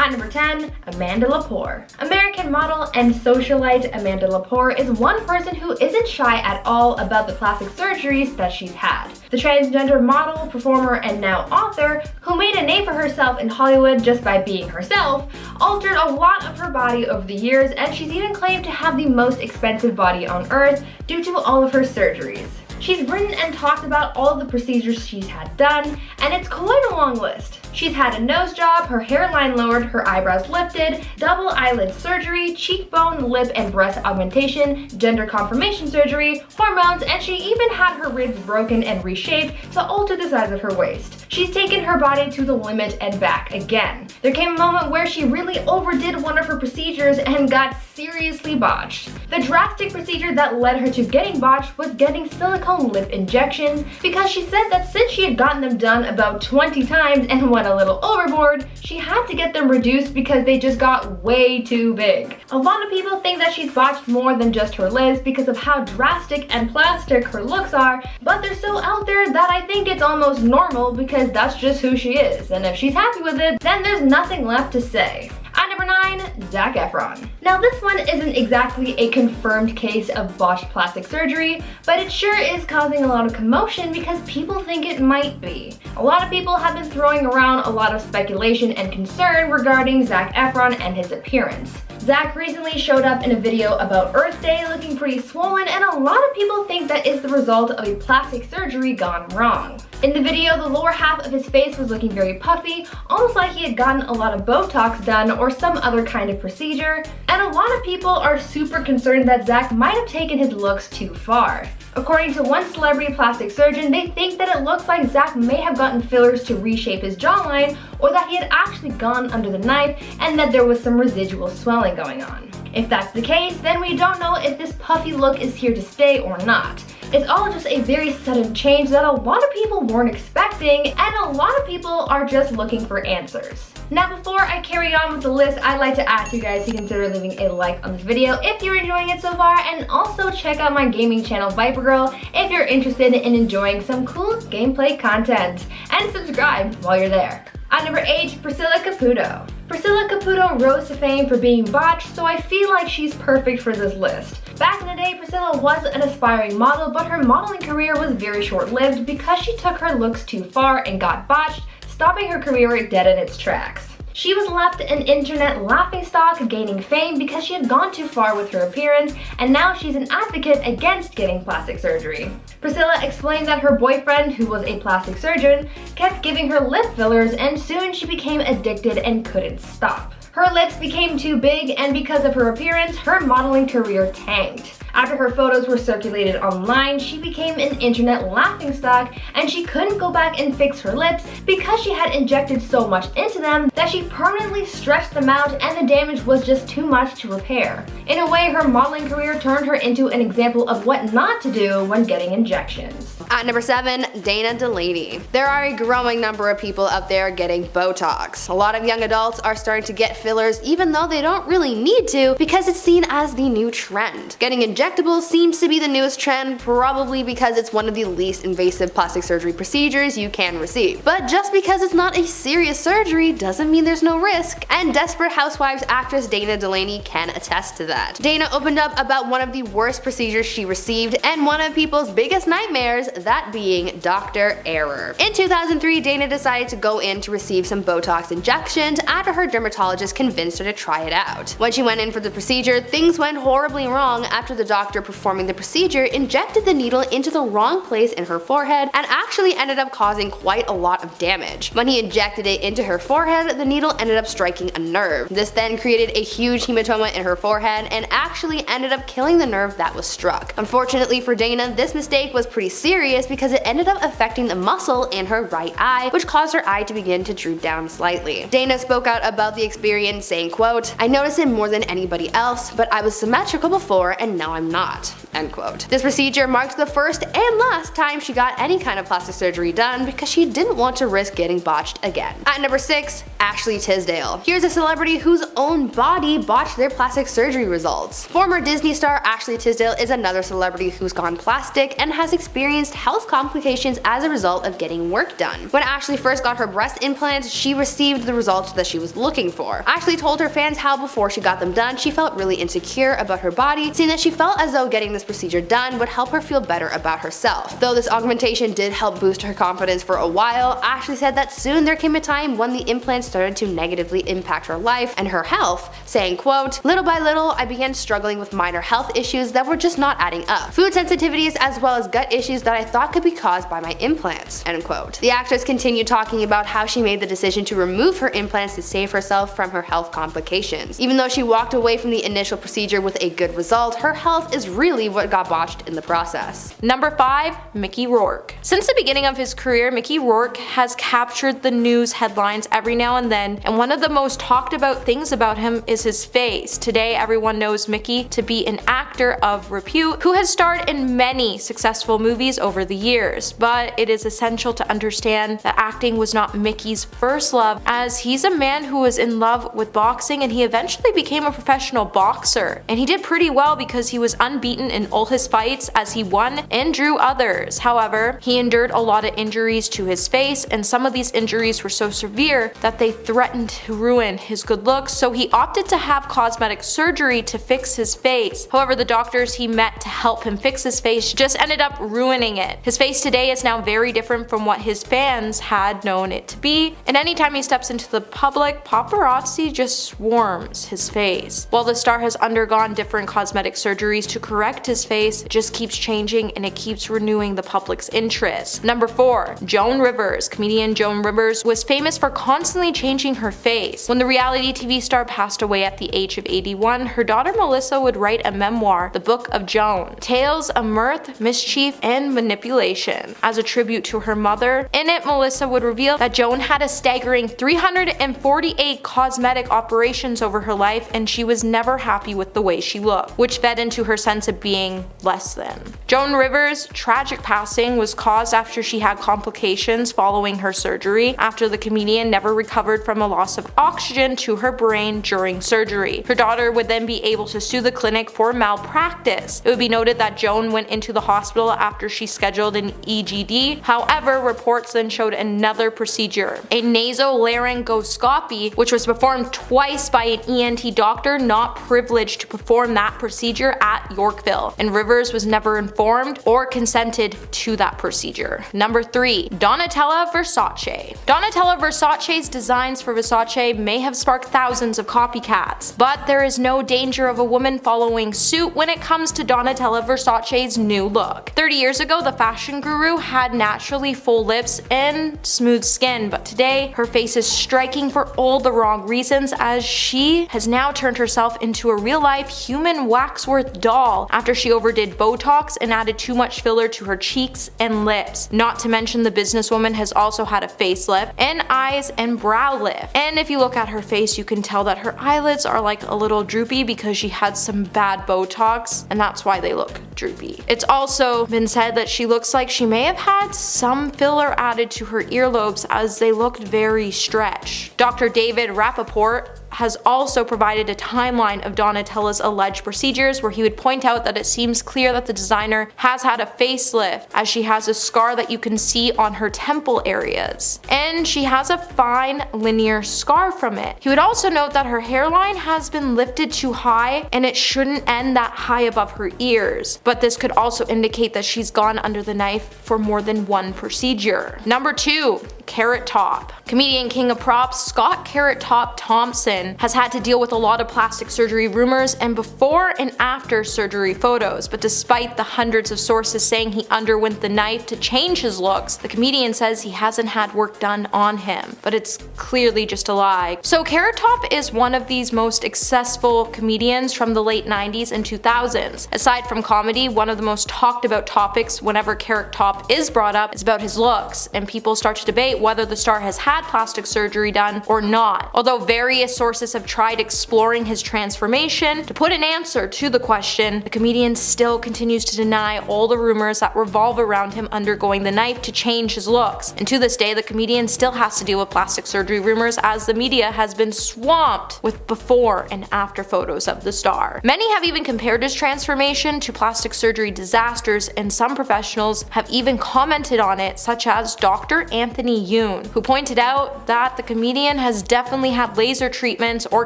At number 10, Amanda Lepore. American model and socialite Amanda Lepore is one person who isn't shy at all about the plastic surgeries that she's had. The transgender model, performer, and now author, who made a name for herself in Hollywood just by being herself, altered a lot of her body over the years, and she's even claimed to have the most expensive body on earth due to all of her surgeries. She's written and talked about all of the procedures she's had done, and it's quite a long list. She's had a nose job, her hairline lowered, her eyebrows lifted, double eyelid surgery, cheekbone, lip and breast augmentation, gender confirmation surgery, hormones, and she even had her ribs broken and reshaped to alter the size of her waist. She's taken her body to the limit and back again. There came a moment where she really overdid one of her procedures and got seriously botched. The drastic procedure that led her to getting botched was getting silicone lip injections, because she said that since she had gotten them done about 20 times and went a little overboard, she had to get them reduced because they just got way too big. A lot of people think that she's botched more than just her lips because of how drastic and plastic her looks are, but they're so out there that I think it's almost normal because that's just who she is, and if she's happy with it, then there's nothing left to say. At number 9, Zac Efron. Now this one isn't exactly a confirmed case of botched plastic surgery, but it sure is causing a lot of commotion because people think it might be. A lot of people have been throwing around a lot of speculation and concern regarding Zac Efron and his appearance. Zac recently showed up in a video about Earth Day looking pretty swollen, and a lot of people think that is the result of a plastic surgery gone wrong. In the video, the lower half of his face was looking very puffy, almost like he had gotten a lot of Botox done or some other kind of procedure, and a lot of people are super concerned that Zac might have taken his looks too far. According to one celebrity plastic surgeon, they think that it looks like Zac may have gotten fillers to reshape his jawline, or that he had actually gone under the knife and that there was some residual swelling going on. If that's the case, then we don't know if this puffy look is here to stay or not. It's all just a very sudden change that a lot of people weren't expecting, and a lot of people are just looking for answers. Now before I carry on with the list, I'd like to ask you guys to consider leaving a like on this video if you're enjoying it so far, and also check out my gaming channel Viper Girl if you're interested in enjoying some cool gameplay content, and subscribe while you're there. At number 8, Priscilla Caputo. Priscilla Caputo rose to fame for being botched, so I feel like she's perfect for this list. Back in the day, Priscilla was an aspiring model, but her modeling career was very short-lived because she took her looks too far and got botched, stopping her career dead in its tracks. She was left an internet laughingstock, gaining fame because she had gone too far with her appearance, and now she's an advocate against getting plastic surgery. Priscilla explained that her boyfriend, who was a plastic surgeon, kept giving her lip fillers, and soon she became addicted and couldn't stop. Her lips became too big, and because of her appearance, her modeling career tanked. After her photos were circulated online, she became an internet laughingstock, and she couldn't go back and fix her lips because she had injected so much into them that she permanently stretched them out, and the damage was just too much to repair. In a way, her modeling career turned her into an example of what not to do when getting injections. At number 7, Dana Delaney. There are a growing number of people out there getting Botox. A lot of young adults are starting to get fillers even though they don't really need to because it's seen as the new trend. Getting injectables seems to be the newest trend, probably because it's one of the least invasive plastic surgery procedures you can receive. But just because it's not a serious surgery doesn't mean there's no risk, and Desperate Housewives actress Dana Delaney can attest to that. Dana opened up about one of the worst procedures she received and one of people's biggest nightmares, that being Dr. Error. In 2003, Dana decided to go in to receive some Botox injections after her dermatologist convinced her to try it out. When she went in for the procedure, things went horribly wrong after the doctor performing the procedure injected the needle into the wrong place in her forehead and actually ended up causing quite a lot of damage. When he injected it into her forehead, the needle ended up striking a nerve. This then created a huge hematoma in her forehead and actually ended up killing the nerve that was struck. Unfortunately for Dana, this mistake was pretty serious because it ended up affecting the muscle in her right eye, which caused her eye to begin to droop down slightly. Dana spoke out about the experience saying, quote, "I noticed it more than anybody else, but I was symmetrical before and now I'm I'm not," end quote. This procedure marked the first and last time she got any kind of plastic surgery done because she didn't want to risk getting botched again. At number 6, Ashley Tisdale. Here's a celebrity whose own body botched their plastic surgery results. Former Disney star Ashley Tisdale is another celebrity who's gone plastic and has experienced health complications as a result of getting work done. When Ashley first got her breast implants, she received the results that she was looking for. Ashley told her fans how before she got them done, she felt really insecure about her body, saying that she felt as though getting this procedure done would help her feel better about herself. Though this augmentation did help boost her confidence for a while, Ashley said that soon there came a time when the implants started to negatively impact her life and her health, saying, quote, "Little by little, I began struggling with minor health issues that were just not adding up. Food sensitivities as well as gut issues that I thought could be caused by my implants," end quote. The actress continued talking about how she made the decision to remove her implants to save herself from her health complications. Even though she walked away from the initial procedure with a good result, her health is really what got botched in the process. Number 5, Mickey Rourke. Since the beginning of his career, Mickey Rourke has captured the news headlines every now and then, and one of the most talked about things about him is his face. Today, everyone knows Mickey to be an actor of repute who has starred in many successful movies over the years, but it is essential to understand that acting was not Mickey's first love, as he's a man who was in love with boxing and he eventually became a professional boxer. And he did pretty well because he was unbeaten in all his fights as he won and drew others. However, he endured a lot of injuries to his face, and some of these injuries were so severe that they threatened to ruin his good looks, so he opted to have cosmetic surgery to fix his face. However, the doctors he met to help him fix his face just ended up ruining it. His face today is now very different from what his fans had known it to be, and anytime he steps into the public, paparazzi just swarms his face. While the star has undergone different cosmetic surgeries to correct his face, it just keeps changing and it keeps renewing the public's interest. Number 4, Joan Rivers. Comedian Joan Rivers was famous for constantly changing her face. When the reality TV star passed away at the age of 81, her daughter Melissa would write a memoir, The Book of Joan, tales of mirth, mischief, and manipulation. As a tribute to her mother, in it Melissa would reveal that Joan had a staggering 348 cosmetic operations over her life, and she was never happy with the way she looked, which fed into her sense of being less than. Joan Rivers' tragic passing was caused after she had complications following her surgery, after the comedian never recovered from a loss of oxygen to her brain during surgery. Her daughter would then be able to sue the clinic for malpractice. It would be noted that Joan went into the hospital after she scheduled an EGD. However, reports then showed another procedure, a nasolaryngoscopy, which was performed twice by an ENT doctor not privileged to perform that procedure at Yorkville, and Rivers was never informed or consented to that procedure. Number 3, Donatella Versace. Donatella Versace's designs for Versace may have sparked thousands of copycats, but there is no danger of a woman following suit when it comes to Donatella Versace's new look. 30 years ago, the fashion guru had naturally full lips and smooth skin, but today her face is striking for all the wrong reasons, as she has now turned herself into a real-life human waxwork doll after she overdid Botox and added too much filler to her cheeks and lips. Not to mention, the businesswoman has also had a facelift and eyes and brow lift. And if you look at her face, you can tell that her eyelids are like a little droopy because she had some bad Botox, and that's why they look droopy. It's also been said that she looks like she may have had some filler added to her earlobes, as they looked very stretched. Dr. David Rappaport has also provided a timeline of Donatella's alleged procedures, where he would point out that it seems clear that the designer has had a facelift, as she has a scar that you can see on her temple areas, and she has a fine linear scar from it. He would also note that her hairline has been lifted too high and it shouldn't end that high above her ears, but this could also indicate that she's gone under the knife for more than one procedure. Number 2, Carrot Top. Comedian king of props Scott Carrot Top Thompson has had to deal with a lot of plastic surgery rumors and before and after surgery photos, but despite the hundreds of sources saying he underwent the knife to change his looks, the comedian says he hasn't had work done on him, but it's clearly just a lie. So Carrot Top is one of these most successful comedians from the late 90s and 2000s. Aside from comedy, one of the most talked about topics whenever Carrot Top is brought up is about his looks, and people start to debate state whether the star has had plastic surgery done or not. Although various sources have tried exploring his transformation to put an answer to the question, the comedian still continues to deny all the rumors that revolve around him undergoing the knife to change his looks. And to this day, the comedian still has to deal with plastic surgery rumors as the media has been swamped with before and after photos of the star. Many have even compared his transformation to plastic surgery disasters, and some professionals have even commented on it, such as Dr. Anthony Yoon, who pointed out that the comedian has definitely had laser treatments or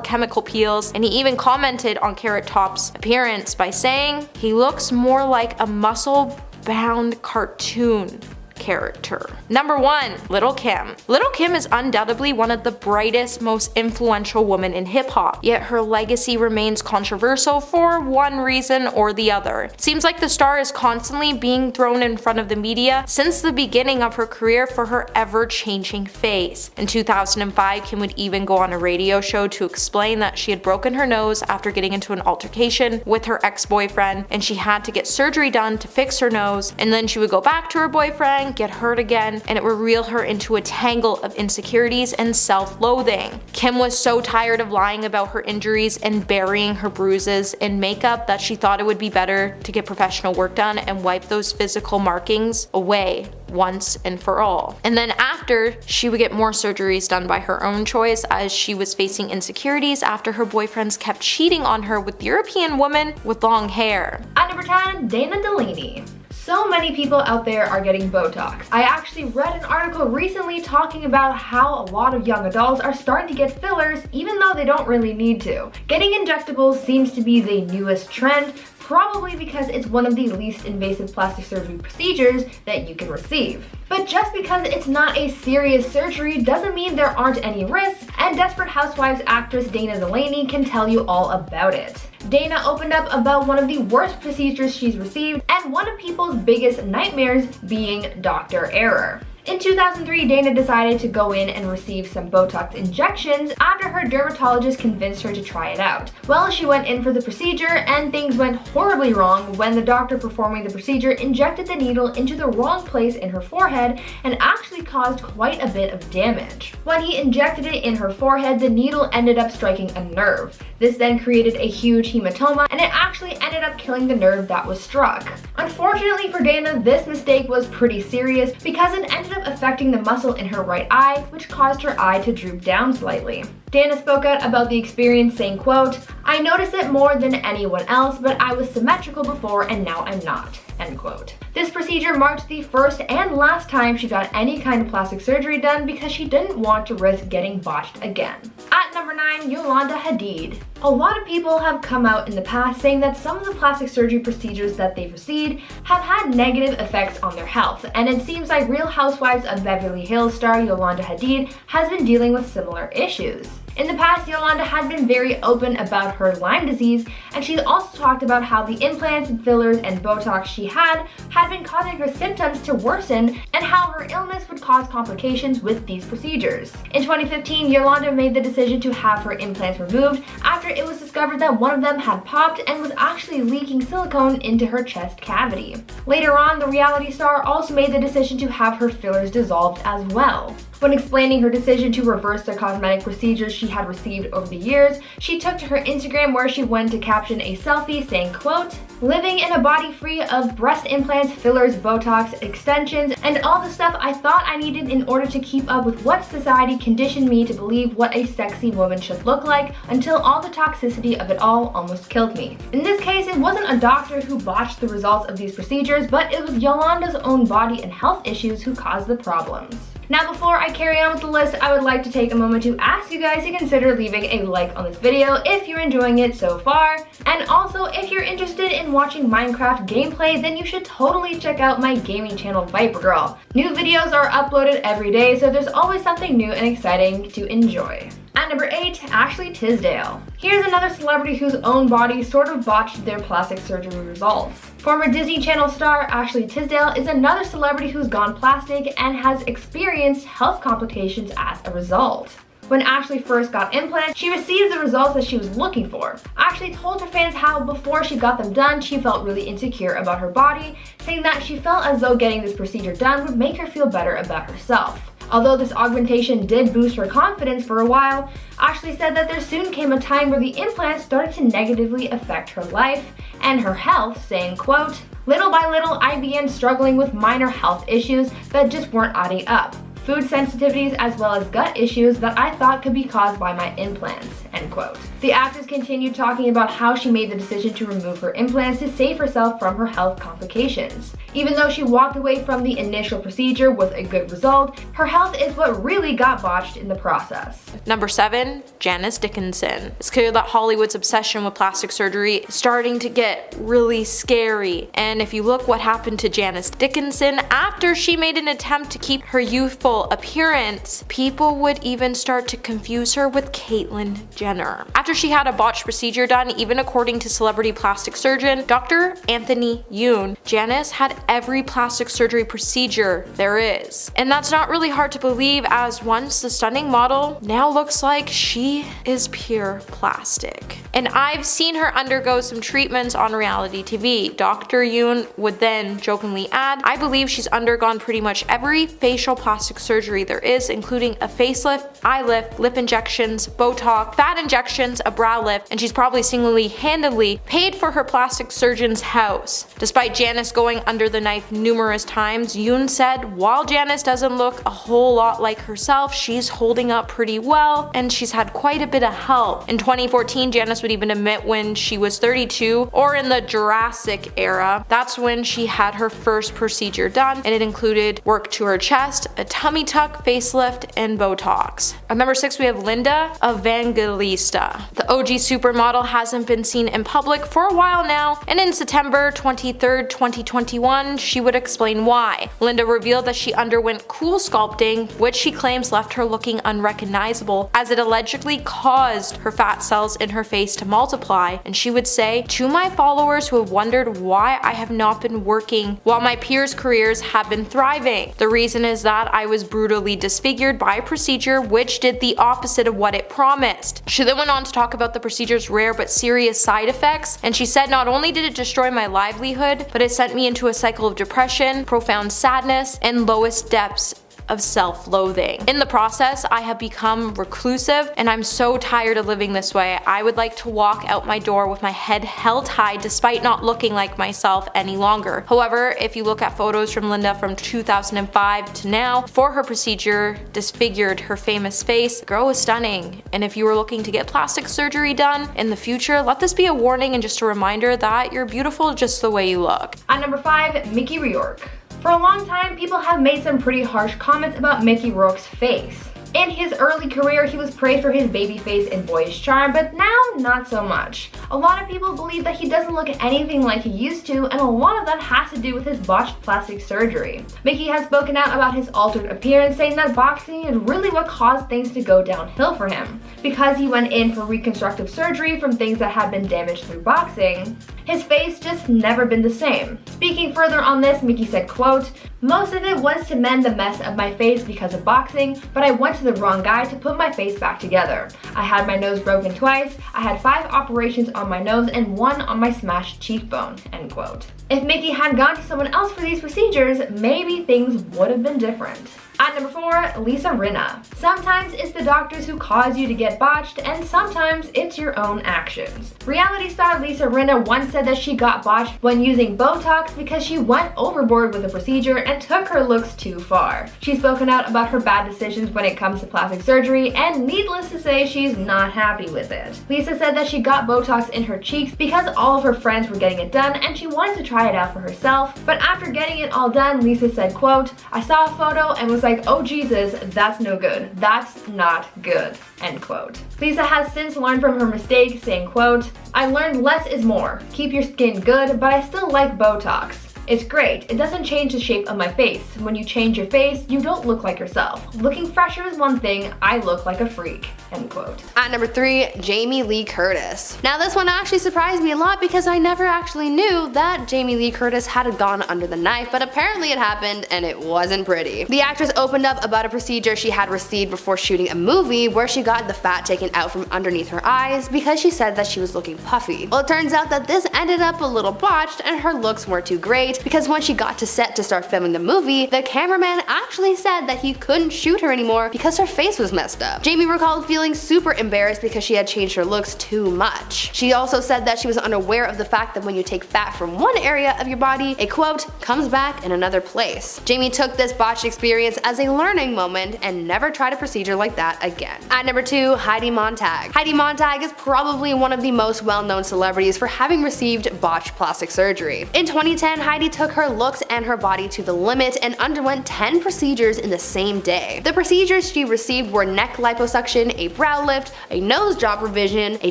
chemical peels, and he even commented on Carrot Top's appearance by saying he looks more like a muscle-bound cartoon character. Number 1. Lil Kim. Lil Kim is undoubtedly one of the brightest, most influential women in hip-hop, yet her legacy remains controversial for one reason or the other. It seems like the star is constantly being thrown in front of the media since the beginning of her career for her ever-changing face. In 2005, Kim would even go on a radio show to explain that she had broken her nose after getting into an altercation with her ex-boyfriend, and she had to get surgery done to fix her nose, and then she would go back to her boyfriend, get hurt again, and it would reel her into a tangle of insecurities and self-loathing. Kim was so tired of lying about her injuries and burying her bruises in makeup that she thought it would be better to get professional work done and wipe those physical markings away once and for all. And then after, she would get more surgeries done by her own choice as she was facing insecurities after her boyfriends kept cheating on her with European women with long hair. At number 10, Dana Delaney. So many people out there are getting Botox. I actually read an article recently talking about how a lot of young adults are starting to get fillers even though they don't really need to. Getting injectables seems to be the newest trend, probably because it's one of the least invasive plastic surgery procedures that you can receive. But just because it's not a serious surgery doesn't mean there aren't any risks, and Desperate Housewives actress Dana Delaney can tell you all about it. Dana opened up about one of the worst procedures she's received and one of people's biggest nightmares being doctor error. In 2003, Dana decided to go in and receive some Botox injections after her dermatologist convinced her to try it out. Well, she went in for the procedure and things went horribly wrong when the doctor performing the procedure injected the needle into the wrong place in her forehead and actually caused quite a bit of damage. When he injected it in her forehead, the needle ended up striking a nerve. This then created a huge hematoma, and it actually ended up killing the nerve that was struck. Unfortunately for Dana, this mistake was pretty serious because it ended up affecting the muscle in her right eye, which caused her eye to droop down slightly. Dana spoke out about the experience saying, quote, "I noticed it more than anyone else, but I was symmetrical before and now I'm not," end quote. This procedure marked the first and last time she got any kind of plastic surgery done because she didn't want to risk getting botched again. At number 9, Yolanda Hadid. A lot of people have come out in the past saying that some of the plastic surgery procedures that they've received have had negative effects on their health, and it seems like Real Housewives of Beverly Hills star Yolanda Hadid has been dealing with similar issues. In the past, Yolanda had been very open about her Lyme disease, and she's also talked about how the implants and fillers and Botox she had been causing her symptoms to worsen and how her illness would cause complications with these procedures. In 2015, Yolanda made the decision to have her implants removed after it was discovered that one of them had popped and was actually leaking silicone into her chest cavity. Later on, the reality star also made the decision to have her fillers dissolved as well. When explaining her decision to reverse the cosmetic procedures she had received over the years, she took to her Instagram where she went to caption a selfie saying, quote, "Living in a body free of breast implants, fillers, Botox, extensions, and all the stuff I thought I needed in order to keep up with what society conditioned me to believe what a sexy woman should look like until all the toxicity of it all almost killed me." In this case, it wasn't a doctor who botched the results of these procedures, but it was Yolanda's own body and health issues who caused the problems. Now, before I carry on with the list, I would like to take a moment to ask you guys to consider leaving a like on this video if you're enjoying it so far. And also, if you're interested in watching Minecraft gameplay, then you should totally check out my gaming channel, Viper Girl. New videos are uploaded every day, so there's always something new and exciting to enjoy. At number 8, Ashley Tisdale. Here's another celebrity whose own body sort of botched their plastic surgery results. Former Disney Channel star Ashley Tisdale is another celebrity who's gone plastic and has experienced health complications as a result. When Ashley first got implants, she received the results that she was looking for. Ashley told her fans how before she got them done, she felt really insecure about her body, saying that she felt as though getting this procedure done would make her feel better about herself. Although this augmentation did boost her confidence for a while, Ashley said that there soon came a time where the implants started to negatively affect her life and her health, saying, quote, "Little by little, I began struggling with minor health issues that just weren't adding up. Food sensitivities as well as gut issues that I thought could be caused by my implants," end quote. The actress continued talking about how she made the decision to remove her implants to save herself from her health complications. Even though she walked away from the initial procedure with a good result, her health is what really got botched in the process. Number 7, Janice Dickinson. It's clear that Hollywood's obsession with plastic surgery is starting to get really scary. And if you look what happened to Janice Dickinson after she made an attempt to keep her youthful appearance, people would even start to confuse her with Caitlyn Jenner. After she had a botched procedure done, even according to celebrity plastic surgeon Dr. Anthony Yoon, Janice had every plastic surgery procedure there is. And that's not really hard to believe, as once the stunning model now looks like she is pure plastic. And I've seen her undergo some treatments on reality TV. Dr. Yoon would then jokingly add, "I believe she's undergone pretty much every facial plastic surgery there is, including a facelift, eye lift, lip injections, Botox, fat injections, a brow lift, and she's probably single-handedly paid for her plastic surgeon's house." Despite Janice going under the knife numerous times, Yoon said while Janice doesn't look a whole lot like herself, she's holding up pretty well and she's had quite a bit of help. In 2014, Janice would even admit when she was 32, or in the Jurassic era, that's when she had her first procedure done, and it included work to her chest, a tummy tuck, facelift, and Botox. At number 6, we have Linda Evangelista. The OG supermodel hasn't been seen in public for a while now, and in September 23rd, 2021, she would explain why. Linda revealed that she underwent cool sculpting, which she claims left her looking unrecognizable, as it allegedly caused her fat cells in her face to multiply. And she would say, "To my followers who have wondered why I have not been working while my peers' careers have been thriving, the reason is that I was brutally disfigured by a procedure which did the opposite of what it promised." She then went on to talk about the procedure's rare but serious side effects, and she said, "Not only did it destroy my livelihood, but it sent me into a cycle of depression, profound sadness, and lowest depths of self-loathing. In the process, I have become reclusive, and I'm so tired of living this way. I would like to walk out my door with my head held high despite not looking like myself any longer." However, if you look at photos from Linda from 2005 to now, before her procedure disfigured her famous face, the girl was stunning. And if you were looking to get plastic surgery done in the future, let this be a warning and just a reminder that you're beautiful just the way you look. At number 5, Mickey Rourke. For a long time, people have made some pretty harsh comments about Mickey Rourke's face. In his early career, he was praised for his baby face and boyish charm, but now not so much. A lot of people believe that he doesn't look anything like he used to, and a lot of that has to do with his botched plastic surgery. Mickey has spoken out about his altered appearance, saying that boxing is really what caused things to go downhill for him. Because he went in for reconstructive surgery from things that had been damaged through boxing, his face just never been the same. Speaking further on this, Mickey said, quote, "Most of it was to mend the mess of my face because of boxing, but I went to the wrong guy to put my face back together. I had my nose broken twice, I had 5 operations on my nose and 1 on my smashed cheekbone," end quote. If Mickey had gone to someone else for these procedures, maybe things would have been different. At number 4, Lisa Rinna. Sometimes it's the doctors who cause you to get botched, and sometimes it's your own actions. Reality star Lisa Rinna once said that she got botched when using Botox because she went overboard with the procedure and took her looks too far. She's spoken out about her bad decisions when it comes to plastic surgery, and needless to say, she's not happy with it. Lisa said that she got Botox in her cheeks because all of her friends were getting it done and she wanted to try it out for herself, but after getting it all done, Lisa said, quote, "I saw a photo and was like, oh Jesus, that's no good. That's not good," end quote. Lisa has since learned from her mistake, saying, quote, "I learned less is more. Keep your skin good, but I still like Botox. It's great. It doesn't change the shape of my face. When you change your face, you don't look like yourself. Looking fresher is one thing. I look like a freak," end quote. At number 3, Jamie Lee Curtis. Now this one actually surprised me a lot because I never actually knew that Jamie Lee Curtis had gone under the knife, but apparently it happened and it wasn't pretty. The actress opened up about a procedure she had received before shooting a movie where she got the fat taken out from underneath her eyes because she said that she was looking puffy. Well, it turns out that this ended up a little botched and her looks weren't too great, point because when she got to set to start filming the movie, the cameraman actually said that he couldn't shoot her anymore because her face was messed up. Jamie recalled feeling super embarrassed because she had changed her looks too much. She also said that she was unaware of the fact that when you take fat from one area of your body, it quote, comes back in another place. Jamie took this botched experience as a learning moment and never tried a procedure like that again. At number 2, Heidi Montag. Heidi Montag is probably one of the most well-known celebrities for having received botched plastic surgery. In 2010, Heidi took her looks and her body to the limit and underwent 10 procedures in the same day. The procedures she received were neck liposuction, a brow lift, a nose job revision, a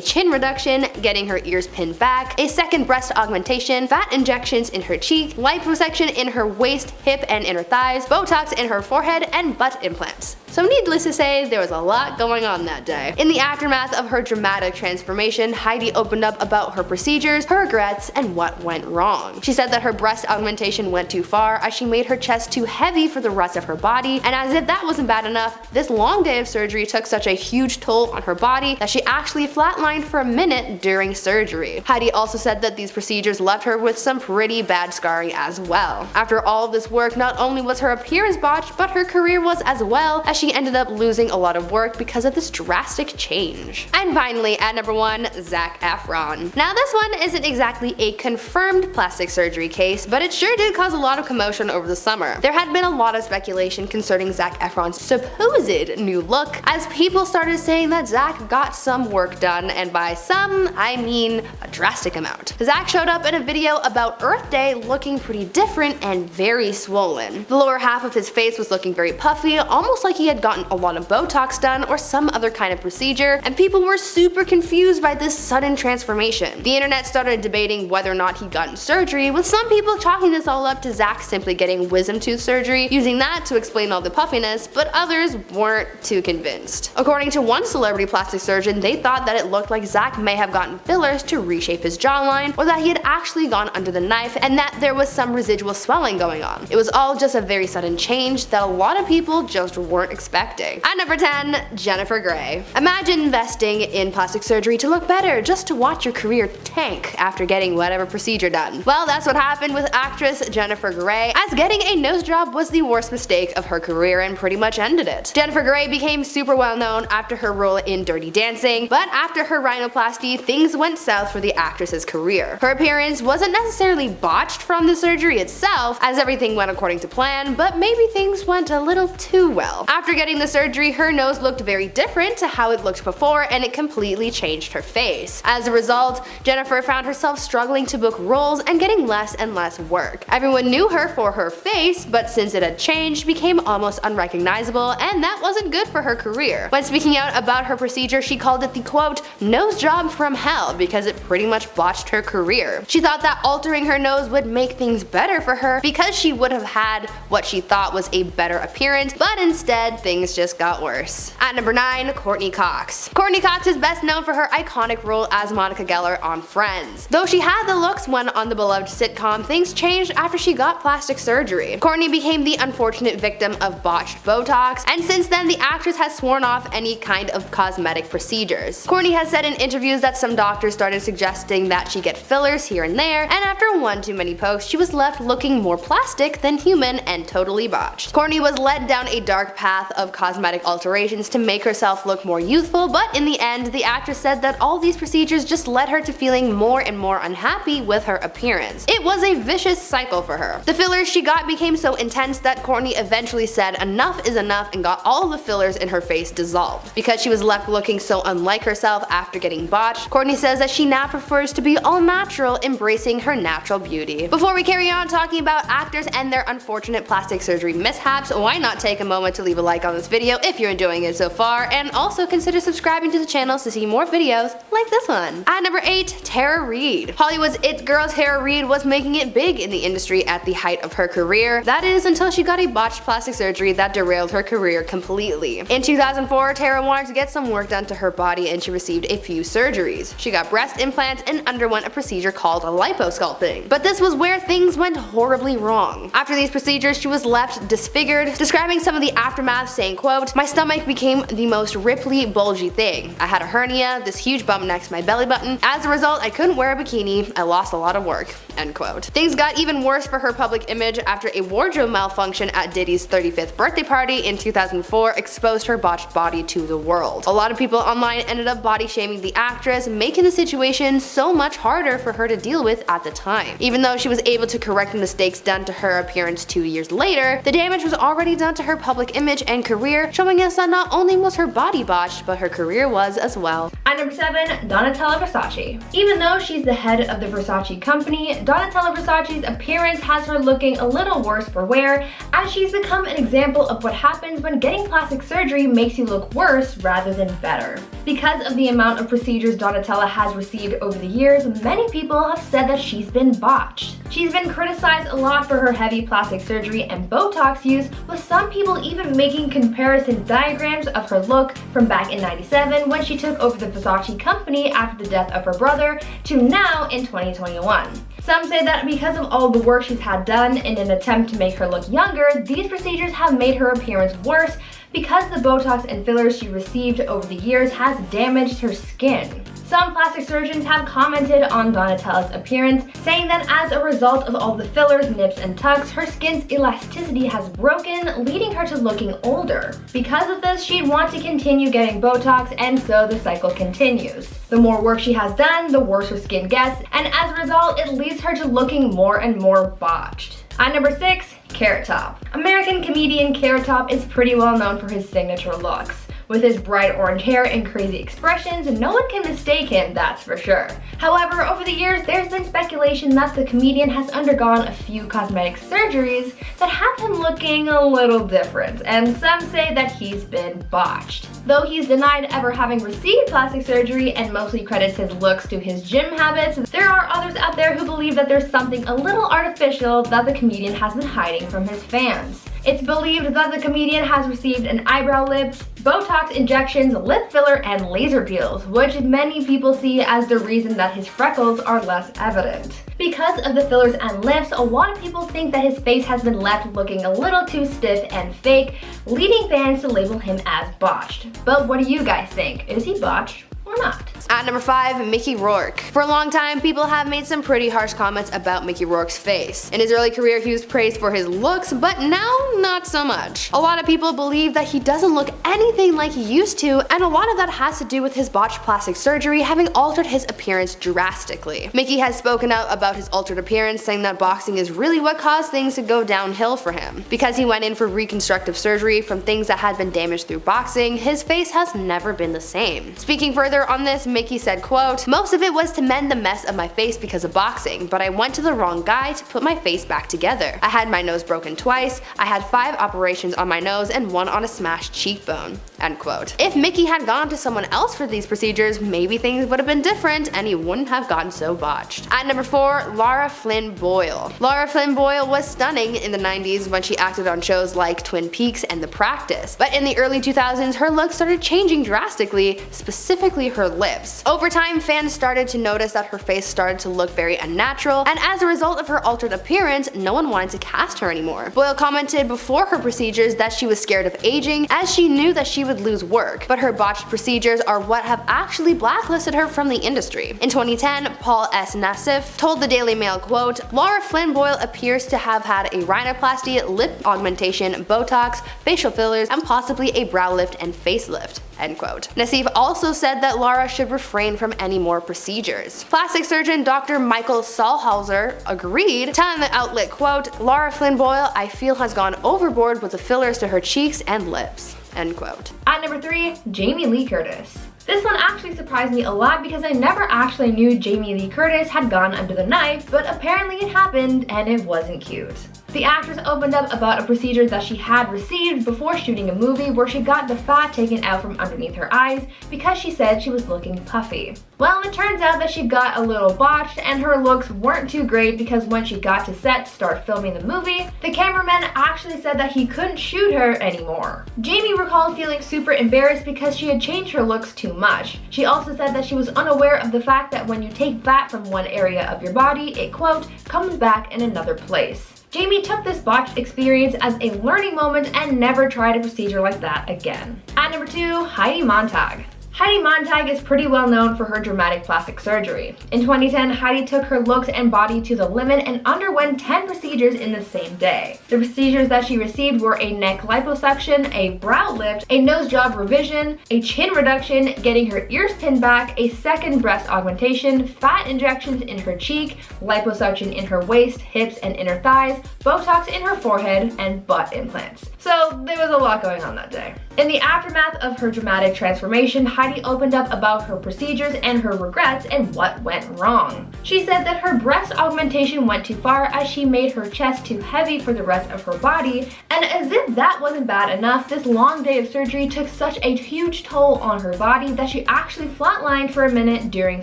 chin reduction, getting her ears pinned back, a second breast augmentation, fat injections in her cheek, liposuction in her waist, hip, and inner thighs, Botox in her forehead, and butt implants. So needless to say, there was a lot going on that day. In the aftermath of her dramatic transformation, Heidi opened up about her procedures, her regrets, and what went wrong. She said that her breast augmentation went too far as she made her chest too heavy for the rest of her body, and as if that wasn't bad enough, this long day of surgery took such a huge toll on her body that she actually flatlined for a minute during surgery. Heidi also said that these procedures left her with some pretty bad scarring as well. After all of this work, not only was her appearance botched, but her career was as well, as she ended up losing a lot of work because of this drastic change. And finally, at number 1, Zac Efron. Now this one isn't exactly a confirmed plastic surgery case, but it sure did cause a lot of commotion over the summer. There had been a lot of speculation concerning Zac Efron's supposed new look, as people started saying that Zac got some work done, and by some, I mean a drastic amount. Zac showed up in a video about Earth Day looking pretty different and very swollen. The lower half of his face was looking very puffy, almost like he had gotten a lot of Botox done or some other kind of procedure, and people were super confused by this sudden transformation. The internet started debating whether or not he'd gotten surgery, with some people chalking this all up to Zac simply getting wisdom tooth surgery, using that to explain all the puffiness, but others weren't too convinced. According to one celebrity plastic surgeon, they thought that it looked like Zac may have gotten fillers to reshape his jawline, or that he had actually gone under the knife and that there was some residual swelling going on. It was all just a very sudden change that a lot of people just weren't expecting. At number 10, Jennifer Grey. Imagine investing in plastic surgery to look better just to watch your career tank after getting whatever procedure done. Well, that's what happened with actress Jennifer Grey, as getting a nose job was the worst mistake of her career and pretty much ended it. Jennifer Grey became super well known after her role in Dirty Dancing, but after her rhinoplasty, things went south for the actress's career. Her appearance wasn't necessarily botched from the surgery itself, as everything went according to plan, but maybe things went a little too well. After getting the surgery, her nose looked very different to how it looked before, and it completely changed her face. As a result, Jennifer found herself struggling to book roles and getting less and less work. Everyone knew her for her face, but since it had changed, became almost unrecognizable, and that wasn't good for her career. When speaking out about her procedure, she called it the quote, nose job from hell, because it pretty much botched her career. She thought that altering her nose would make things better for her because she would have had what she thought was a better appearance, but instead things just got worse. At number 9, Courtney Cox. Courtney Cox is best known for her iconic role as Monica Geller on Friends. Though she had the looks when on the beloved sitcom, things changed after she got plastic surgery. Courtney became the unfortunate victim of botched Botox, and since then the actress has sworn off any kind of cosmetic procedures. Courtney has said in interviews that some doctors started suggesting that she get fillers here and there, and after one too many posts, she was left looking more plastic than human and totally botched. Courtney was led down a dark path of cosmetic alterations to make herself look more youthful, but in the end, the actress said that all these procedures just led her to feeling more and more unhappy with her appearance. It was a vicious cycle for her. The fillers she got became so intense that Courtney eventually said enough is enough and got all the fillers in her face dissolved. Because she was left looking so unlike herself after getting botched, Courtney says that she now prefers to be all natural, embracing her natural beauty. Before we carry on talking about actors and their unfortunate plastic surgery mishaps, why not take a moment to leave a like on this video if you're enjoying it so far, and also consider subscribing to the channel to see more videos like this one. At number 8, Tara Reid. Hollywood's it girl Tara Reid was making it big in the industry at the height of her career. That is until she got a botched plastic surgery that derailed her career completely. In 2004, Tara wanted to get some work done to her body and she received a few surgeries. She got breast implants and underwent a procedure called liposculpting. But this was where things went horribly wrong. After these procedures, she was left disfigured, describing some of the aftermath saying, quote, my stomach became the most ripply, bulgy thing. I had a hernia, this huge bump next to my belly button. As a result, I couldn't wear a bikini. I lost a lot of work. end quote. Things got even worse for her public image after a wardrobe malfunction at Diddy's 35th birthday party in 2004 exposed her botched body to the world. A lot of people online ended up body shaming the actress, making the situation so much harder for her to deal with at the time. Even though she was able to correct the mistakes done to her appearance 2 years later, the damage was already done to her public image and career, showing us that not only was her body botched, but her career was as well. At number 7, Donatella Versace. Even though she's the head of the Versace company, Donatella Versace's appearance has her looking a little worse for wear, as she's become an example of what happens when getting plastic surgery makes you look worse rather than better. Because of the amount of procedures Donatella has received over the years, many people have said that she's been botched. She's been criticized a lot for her heavy plastic surgery and Botox use, with some people even making comparison diagrams of her look from back in '97 when she took over the Versace company after the death of her brother to now in 2021. Some say that because of all the work she's had done in an attempt to make her look younger, these procedures have made her appearance worse because the Botox and fillers she received over the years has damaged her skin. Some plastic surgeons have commented on Donatella's appearance, saying that as a result of all the fillers, nips, and tucks, her skin's elasticity has broken, leading her to looking older. Because of this, she'd want to continue getting Botox, and so the cycle continues. The more work she has done, the worse her skin gets, and as a result, it leads her to looking more and more botched. At number 6, Carrot Top. American comedian Carrot Top is pretty well known for his signature looks. With his bright orange hair and crazy expressions, no one can mistake him, that's for sure. However, over the years, there's been speculation that the comedian has undergone a few cosmetic surgeries that have him looking a little different, and some say that he's been botched. Though he's denied ever having received plastic surgery and mostly credits his looks to his gym habits, there are others out there who believe that there's something a little artificial that the comedian has been hiding from his fans. It's believed that the comedian has received an eyebrow lift, Botox injections, lip filler, and laser peels, which many people see as the reason that his freckles are less evident. Because of the fillers and lifts, a lot of people think that his face has been left looking a little too stiff and fake, leading fans to label him as botched. But what do you guys think? Is he botched or not? At number 5, Mickey Rourke. For a long time, people have made some pretty harsh comments about Mickey Rourke's face. In his early career, he was praised for his looks, but now, not so much. A lot of people believe that he doesn't look anything like he used to, and a lot of that has to do with his botched plastic surgery having altered his appearance drastically. Mickey has spoken out about his altered appearance, saying that boxing is really what caused things to go downhill for him. Because he went in for reconstructive surgery from things that had been damaged through boxing, his face has never been the same. Speaking further on this, Mickey said, quote, "Most of it was to mend the mess of my face because of boxing, but I went to the wrong guy to put my face back together. I had my nose broken twice, I had 5 operations on my nose and 1 on a smashed cheekbone." End quote. If Mickey had gone to someone else for these procedures, maybe things would have been different and he wouldn't have gotten so botched. At number 4, Lara Flynn Boyle. Lara Flynn Boyle was stunning in the 90s when she acted on shows like Twin Peaks and The Practice, but in the early 2000s, her look started changing drastically, specifically her lips. Over time, fans started to notice that her face started to look very unnatural, and as a result of her altered appearance, no one wanted to cast her anymore. Boyle commented before her procedures that she was scared of aging, as she knew that she would lose work, but her botched procedures are what have actually blacklisted her from the industry. In 2010, Paul S. Nassif told the Daily Mail, quote, "Lara Flynn Boyle appears to have had a rhinoplasty, lip augmentation, Botox, facial fillers, and possibly a brow lift and facelift." End quote. Nassif also said that Lara should refrain from any more procedures. Plastic surgeon Dr. Michael Saulhauser agreed, telling the outlet, quote, "Lara Flynn Boyle, I feel, has gone overboard with the fillers to her cheeks and lips." End quote. At number 3, Jamie Lee Curtis. This one actually surprised me a lot because I never actually knew Jamie Lee Curtis had gone under the knife, but apparently it happened and it wasn't cute. The actress opened up about a procedure that she had received before shooting a movie where she got the fat taken out from underneath her eyes because she said she was looking puffy. Well, it turns out that she got a little botched and her looks weren't too great because when she got to set to start filming the movie, the cameraman actually said that he couldn't shoot her anymore. Jamie recalled feeling super embarrassed because she had changed her looks too much. She also said that she was unaware of the fact that when you take fat from one area of your body, it, quote, "comes back in another place." Jamie took this botched experience as a learning moment and never tried a procedure like that again. At number 2, Heidi Montag. Heidi Montag is pretty well known for her dramatic plastic surgery. In 2010, Heidi took her looks and body to the limit and underwent 10 procedures in the same day. The procedures that she received were a neck liposuction, a brow lift, a nose job revision, a chin reduction, getting her ears pinned back, a second breast augmentation, fat injections in her cheek, liposuction in her waist, hips, and inner thighs, Botox in her forehead, and butt implants. So there was a lot going on that day. In the aftermath of her dramatic transformation, Heidi opened up about her procedures and her regrets and what went wrong. She said that her breast augmentation went too far as she made her chest too heavy for the rest of her body, and as if that wasn't bad enough, this long day of surgery took such a huge toll on her body that she actually flatlined for a minute during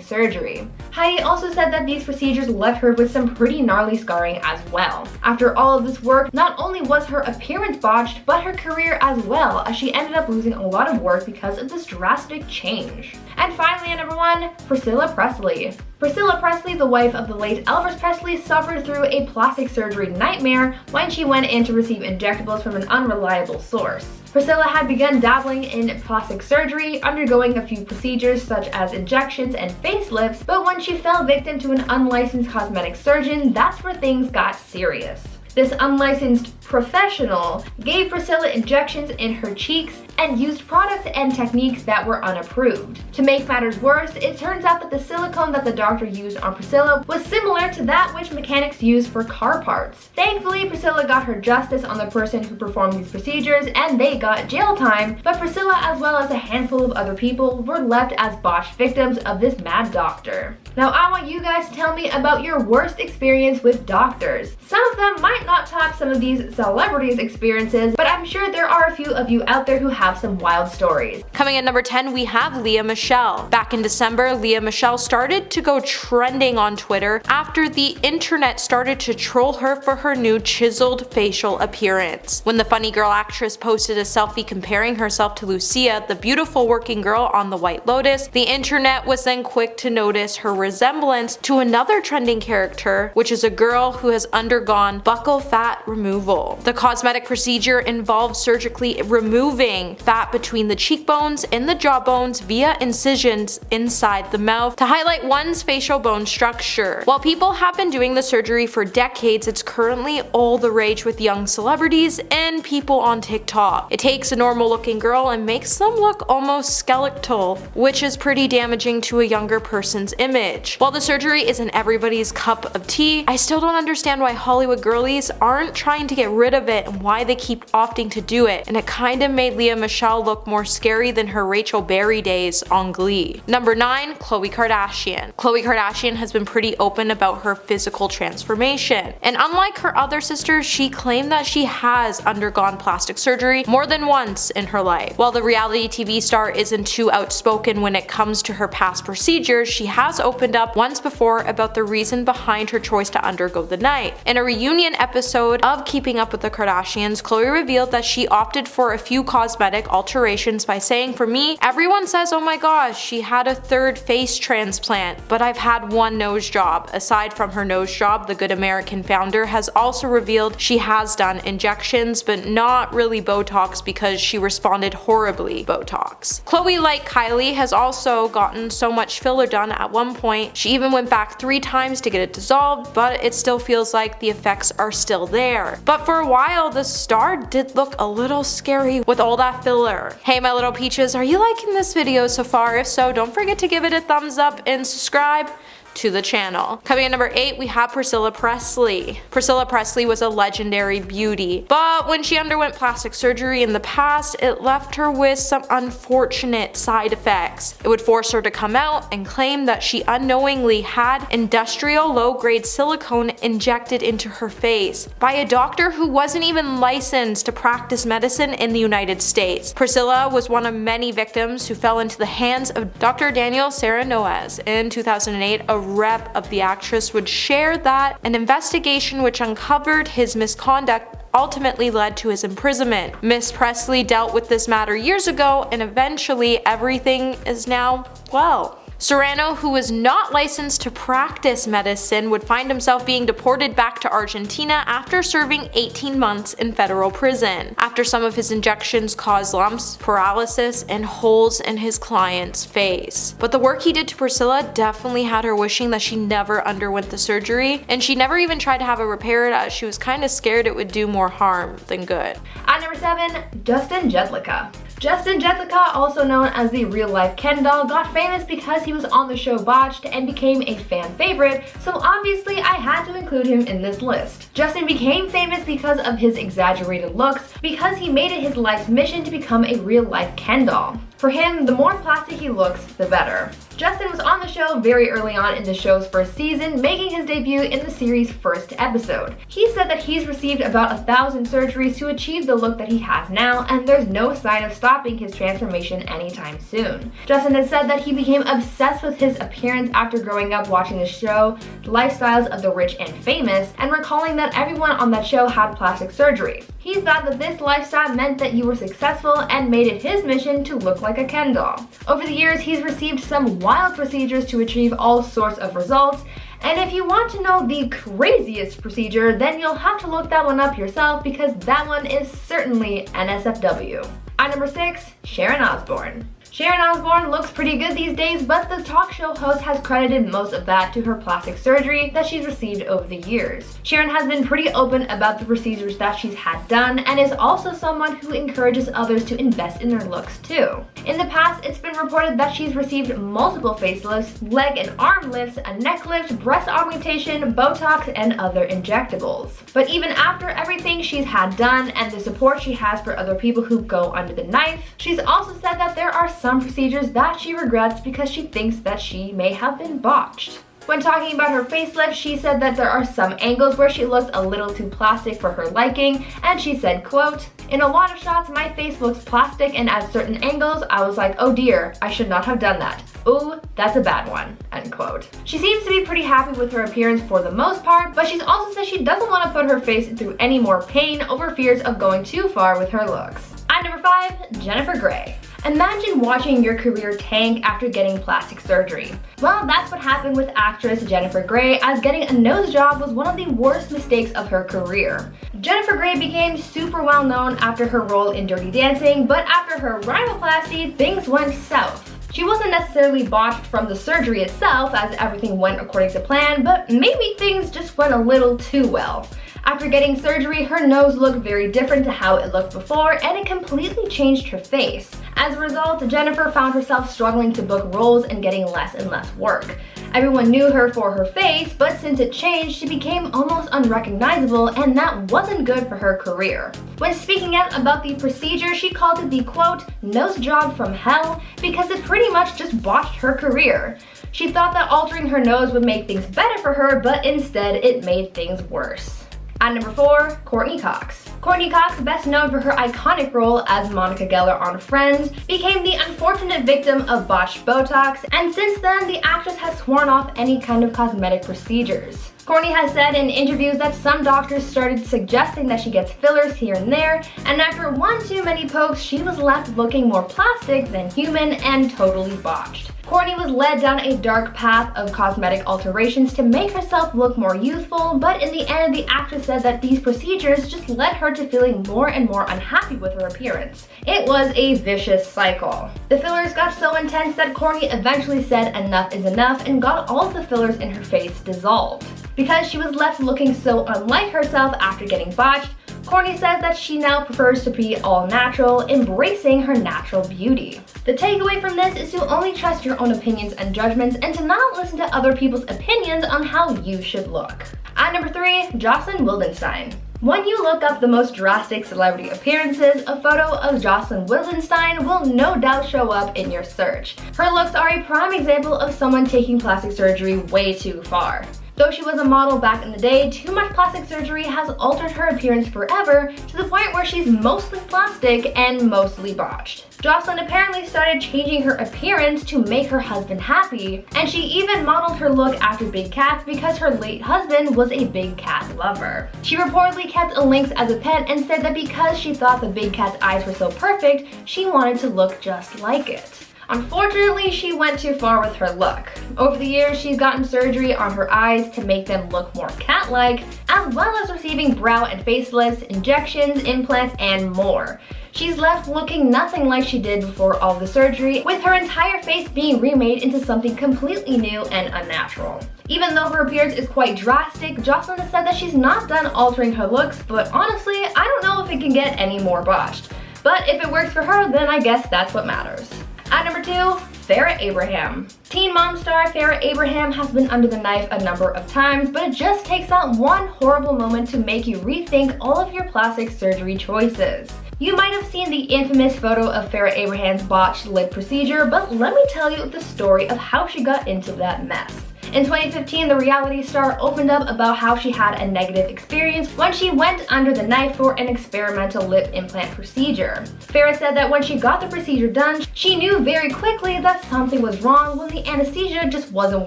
surgery. Heidi also said that these procedures left her with some pretty gnarly scarring as well. After all of this work, not only was her appearance botched, but her career as well, as she ended up losing a lot of work because of this drastic change. And finally, at number 1, Priscilla Presley. Priscilla Presley, the wife of the late Elvis Presley, suffered through a plastic surgery nightmare when she went in to receive injectables from an unreliable source. Priscilla had begun dabbling in plastic surgery, undergoing a few procedures such as injections and facelifts, but when she fell victim to an unlicensed cosmetic surgeon, that's where things got serious. This unlicensed professional gave Priscilla injections in her cheeks and used products and techniques that were unapproved. To make matters worse, it turns out that the silicone that the doctor used on Priscilla was similar to that which mechanics use for car parts. Thankfully, Priscilla got her justice on the person who performed these procedures and they got jail time, but Priscilla as well as a handful of other people were left as botched victims of this mad doctor. Now I want you guys to tell me about your worst experience with doctors. Some of them might not top some of these celebrities' experiences, but I'm sure there are a few of you out there who have some wild stories. Coming at number 10, we have Lea Michele. Back in December, Lea Michele started to go trending on Twitter after the internet started to troll her for her new chiseled facial appearance. When the funny girl actress posted a selfie comparing herself to Lucia, the beautiful working girl on The White Lotus, the internet was then quick to notice her resemblance to another trending character, which is a girl who has undergone buccal fat removal. The cosmetic procedure involved surgically removing fat between the cheekbones and the jawbones via incisions inside the mouth to highlight one's facial bone structure. While people have been doing the surgery for decades, it's currently all the rage with young celebrities and people on TikTok. It takes a normal looking girl and makes them look almost skeletal, which is pretty damaging to a younger person's image. While the surgery isn't everybody's cup of tea, I still don't understand why Hollywood girlies aren't trying to get rid of it and why they keep opting to do it, and it kinda made Lea Michele look more scary than her Rachel Berry days on Glee. Number 9, Khloe Kardashian. Khloe Kardashian has been pretty open about her physical transformation, and unlike her other sisters, she claimed that she has undergone plastic surgery more than once in her life. While the reality TV star isn't too outspoken when it comes to her past procedures, she has opened up once before about the reason behind her choice to undergo the knife. In a reunion episode of Keeping Up with the Kardashians, Khloe revealed that she opted for a few cosmetic alterations by saying, "For me, everyone says, oh my gosh, she had a third face transplant, but I've had one nose job." Aside from her nose job, the Good American founder has also revealed she has done injections, but not really Botox because she responded horribly Botox. Khloe, like Kylie, has also gotten so much filler done at one point. She even went back 3 times to get it dissolved, but it still feels like the effects are still there. But for a while, the star did look a little scary with all that filler. Hey my little peaches, are you liking this video so far? If so, don't forget to give it a thumbs up and subscribe to the channel. Coming at number 8, we have Priscilla Presley. Priscilla Presley was a legendary beauty, but when she underwent plastic surgery in the past, it left her with some unfortunate side effects. It would force her to come out and claim that she unknowingly had industrial low-grade silicone injected into her face by a doctor who wasn't even licensed to practice medicine in the United States. Priscilla was one of many victims who fell into the hands of Dr. Daniel Serranoez. In 2008, a rep of the actress would share that an investigation which uncovered his misconduct ultimately led to his imprisonment. Miss Presley dealt with this matter years ago, and eventually everything is now well. Serrano, who was not licensed to practice medicine, would find himself being deported back to Argentina after serving 18 months in federal prison, after some of his injections caused lumps, paralysis, and holes in his client's face. But the work he did to Priscilla definitely had her wishing that she never underwent the surgery, and she never even tried to have it repaired as she was kinda scared it would do more harm than good. At number 7, Justin Jedlicka. Justin Jedlicka, also known as the real-life Ken doll, got famous because he was on the show Botched and became a fan favorite, so obviously I had to include him in this list. Justin became famous because of his exaggerated looks, because he made it his life's mission to become a real-life Ken doll. For him, the more plastic he looks, the better. Justin was on the show very early on in the show's first season, making his debut in the series' first episode. He said that he's received about 1,000 surgeries to achieve the look that he has now, and there's no sign of stopping his transformation anytime soon. Justin has said that he became obsessed with his appearance after growing up watching the show, The Lifestyles of the Rich and Famous, and recalling that everyone on that show had plastic surgery. He thought that this lifestyle meant that you were successful and made it his mission to look like a Ken doll. Over the years, he's received some wild procedures to achieve all sorts of results, and if you want to know the craziest procedure, then you'll have to look that one up yourself because that one is certainly NSFW. At number 6, Sharon Osbourne. Sharon Osbourne looks pretty good these days, but the talk show host has credited most of that to her plastic surgery that she's received over the years. Sharon has been pretty open about the procedures that she's had done and is also someone who encourages others to invest in their looks too. In the past, it's been reported that she's received multiple facelifts, leg and arm lifts, a neck lift, breast augmentation, Botox, and other injectables. But even after everything she's had done and the support she has for other people who go under the knife, she's also said that there are some procedures that she regrets because she thinks that she may have been botched. When talking about her facelift, she said that there are some angles where she looks a little too plastic for her liking, and she said, quote, "In a lot of shots, my face looks plastic, and at certain angles, I was like, oh dear, I should not have done that. Ooh, that's a bad one," end quote. She seems to be pretty happy with her appearance for the most part, but she's also said she doesn't want to put her face through any more pain over fears of going too far with her looks. At number 5, Jennifer Grey. Imagine watching your career tank after getting plastic surgery. Well, that's what happened with actress Jennifer Grey, as getting a nose job was one of the worst mistakes of her career. Jennifer Grey became super well known after her role in Dirty Dancing, but after her rhinoplasty, things went south. She wasn't necessarily botched from the surgery itself, as everything went according to plan, but maybe things just went a little too well. After getting surgery, her nose looked very different to how it looked before, and it completely changed her face. As a result, Jennifer found herself struggling to book roles and getting less and less work. Everyone knew her for her face, but since it changed, she became almost unrecognizable, and that wasn't good for her career. When speaking out about the procedure, she called it the, quote, nose job from hell, because it pretty much just botched her career. She thought that altering her nose would make things better for her, but instead it made things worse. At number 4, Courtney Cox. Courtney Cox, best known for her iconic role as Monica Geller on Friends, became the unfortunate victim of botched Botox, and since then, the actress has sworn off any kind of cosmetic procedures. Courtney has said in interviews that some doctors started suggesting that she gets fillers here and there, and after one too many pokes, she was left looking more plastic than human and totally botched. Courtney was led down a dark path of cosmetic alterations to make herself look more youthful, but in the end, the actress said that these procedures just led her to feeling more and more unhappy with her appearance. It was a vicious cycle. The fillers got so intense that Courtney eventually said enough is enough and got all of the fillers in her face dissolved. Because she was left looking so unlike herself after getting botched, Courtney says that she now prefers to be all natural, embracing her natural beauty. The takeaway from this is to only trust your own opinions and judgments and to not listen to other people's opinions on how you should look. At number 3, Jocelyn Wildenstein. When you look up the most drastic celebrity appearances, a photo of Jocelyn Wildenstein will no doubt show up in your search. Her looks are a prime example of someone taking plastic surgery way too far. Though she was a model back in the day, too much plastic surgery has altered her appearance forever to the point where she's mostly plastic and mostly botched. Jocelyn apparently started changing her appearance to make her husband happy, and she even modeled her look after big cats because her late husband was a big cat lover. She reportedly kept a lynx as a pet and said that because she thought the big cat's eyes were so perfect, she wanted to look just like it. Unfortunately, she went too far with her look. Over the years, she's gotten surgery on her eyes to make them look more cat-like, as well as receiving brow and facelifts, injections, implants, and more. She's left looking nothing like she did before all the surgery, with her entire face being remade into something completely new and unnatural. Even though her appearance is quite drastic, Jocelyn has said that she's not done altering her looks, but honestly, I don't know if it can get any more botched. But if it works for her, then I guess that's what matters. At number 2, Farrah Abraham. Teen mom star Farrah Abraham has been under the knife a number of times, but it just takes that one horrible moment to make you rethink all of your plastic surgery choices. You might have seen the infamous photo of Farrah Abraham's botched lip procedure, but let me tell you the story of how she got into that mess. In 2015, the reality star opened up about how she had a negative experience when she went under the knife for an experimental lip implant procedure. Farrah said that when she got the procedure done, she knew very quickly that something was wrong when the anesthesia just wasn't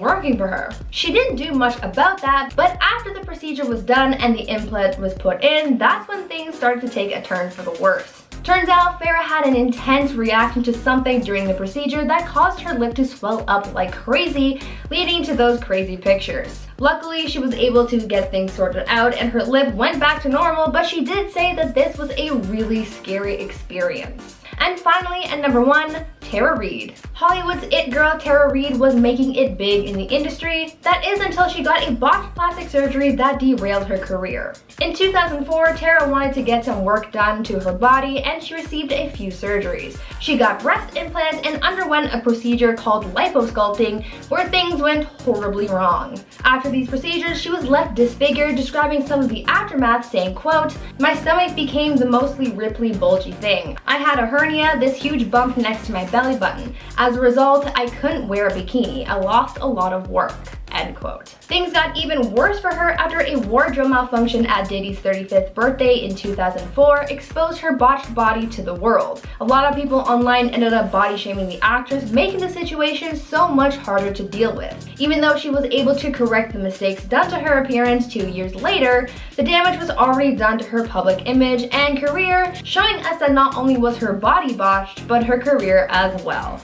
working for her. She didn't do much about that, but after the procedure was done and the implant was put in, that's when things started to take a turn for the worse. Turns out Farrah had an intense reaction to something during the procedure that caused her lip to swell up like crazy, leading to those crazy pictures. Luckily, she was able to get things sorted out and her lip went back to normal, but she did say that this was a really scary experience. And finally, at number 1, Tara Reid. Hollywood's it girl Tara Reid was making it big in the industry. That is until she got a botched plastic surgery that derailed her career. In 2004, Tara wanted to get some work done to her body and she received a few surgeries. She got breast implants and underwent a procedure called liposculpting where things went horribly wrong. After these procedures, she was left disfigured, describing some of the aftermath saying, quote, "My stomach became the mostly ripply, bulgy thing. I had a hernia, this huge bump next to my belly button. As a result, I couldn't wear a bikini. I lost a lot of work." End quote. Things got even worse for her after a wardrobe malfunction at Diddy's 35th birthday in 2004 exposed her botched body to the world. A lot of people online ended up body shaming the actress, making the situation so much harder to deal with. Even though she was able to correct the mistakes done to her appearance 2 years later, the damage was already done to her public image and career, showing us that not only was her body botched, but her career as well.